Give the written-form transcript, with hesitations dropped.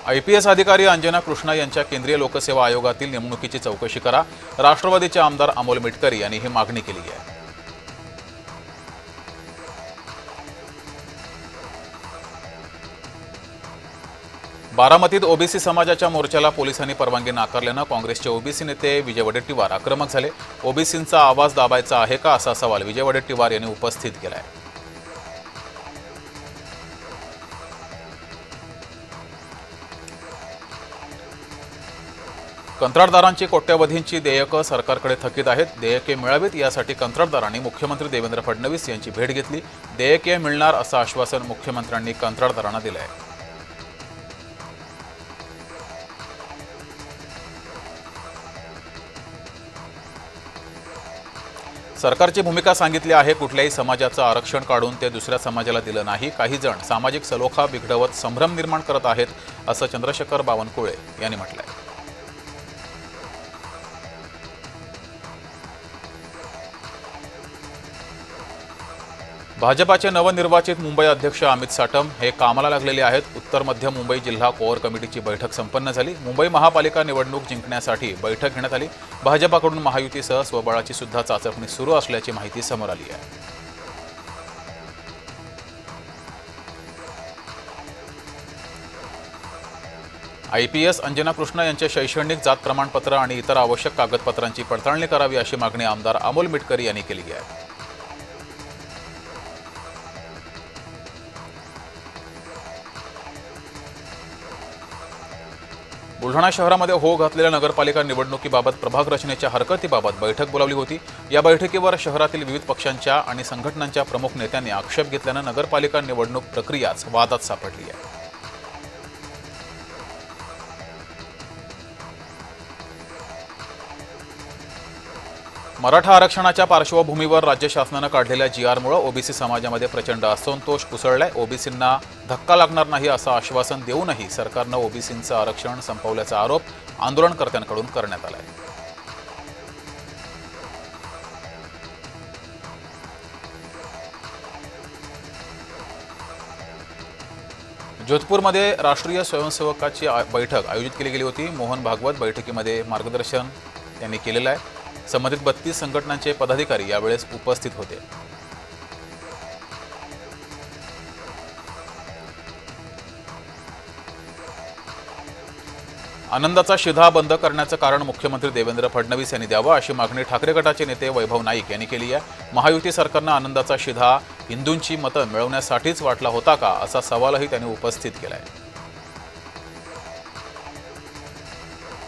IPS अधिकारी अंजना कृष्णा यांच्या केंद्रीय लोकसेवा आयोगातील नेमणुकीची चौकशी करा। राष्ट्रवादीचे आमदार अमोल मिटकरी यांनी ही मागणी केली आहे। बारामतीत ओबीसी समाजाच्या मोर्चाला पोलिसांनी परवानगी नाकारल्यानं काँग्रेसचे ओबीसी नेते विजय वडेट्टीवार आक्रमक झाले। ओबीसींचा आवाज दाबायचा आहे का असा सवाल विजय वडेट्टीवार यांनी उपस्थित केलाय। कंत्राटदारांची कोट्यवधींची देयकं सरकारकडे थकीत आहेत। देयके मिळावीत यासाठी कंत्राटदारांनी मुख्यमंत्री देवेंद्र फडणवीस यांची भेट घेतली। देयके मिळणार असं आश्वासन मुख्यमंत्र्यांनी कंत्राटदारांना दिलं आहे। सरकारची भूमिका सांगितली आहे। कुठल्याही समाजाचं आरक्षण काढून ते दुसऱ्या समाजाला दिलं नाही। काही जण सामाजिक सलोखा बिघडवत संभ्रम निर्माण करत आहेत असं चंद्रशेखर बावनकुळे यांनी म्हटलंय। भाजपाचे नवनिर्वाचित मुंबई अध्यक्ष अमित साटम हे कामाला लागलेले आहेत। उत्तर मध्य मुंबई जिल्हा कोअर कमिटीची बैठक संपन्न झाली। मुंबई महापालिका निवडणूक जिंकण्यासाठी बैठक घेण्यात आली। भाजपाकडून महायुतीसह स्वबळाची सुद्धा चाचपणी सुरू असल्याची माहिती समोर आली आहे। IPS अंजना कृष्णा यांचे शैक्षणिक जात प्रमाणपत्र आणि इतर आवश्यक कागदपत्रांची पडताळणी करावी अशी मागणी आमदार अमोल मिटकरी यांनी केली आहे। बुलढाणा शहरामध्ये हो घातलेल्या नगरपालिका निवडणुकीबाबत प्रभाग रचनेच्या हरकतीबाबत बैठक बोलावली होती। या बैठकीवर शहरातील विविध पक्षांच्या आणि संघटनांच्या प्रमुख नेत्यांनी आक्षेप घेतल्यानं नगरपालिका निवडणूक प्रक्रियाच वादात सापडली आहे। मराठा आरक्षणाच्या पार्श्वभूमीवर राज्य शासनाने काढलेल्या GR मुळे ओबीसी समाजामध्ये प्रचंड असंतोष उसळलाय। ओबीसींना धक्का लागणार नाही असं आश्वासन देऊनही सरकारनं ओबीसींचं आरक्षण संपवल्याचा आरोप आंदोलनकर्त्यांकडून करण्यात आलाय। जोधपूरमध्ये राष्ट्रीय स्वयंसेवकाची बैठक आयोजित केली गेली होती। मोहन भागवत बैठकीमध्ये मार्गदर्शन त्यांनी केलेलं आहे। संबंधित 32 संघटनांचे पदाधिकारी यावेळेस उपस्थित होते। आनंदाचा शिधा बंद करण्याचं कारण मुख्यमंत्री देवेंद्र फडणवीस यांनी द्यावं अशी मागणी ठाकरे गटाचे नेते वैभव नाईक यांनी केली आहे। महायुती सरकारनं आनंदाचा शिधा हिंदूंची मतं मिळवण्यासाठीच वाटला होता का असा सवालही त्यांनी उपस्थित केलाय।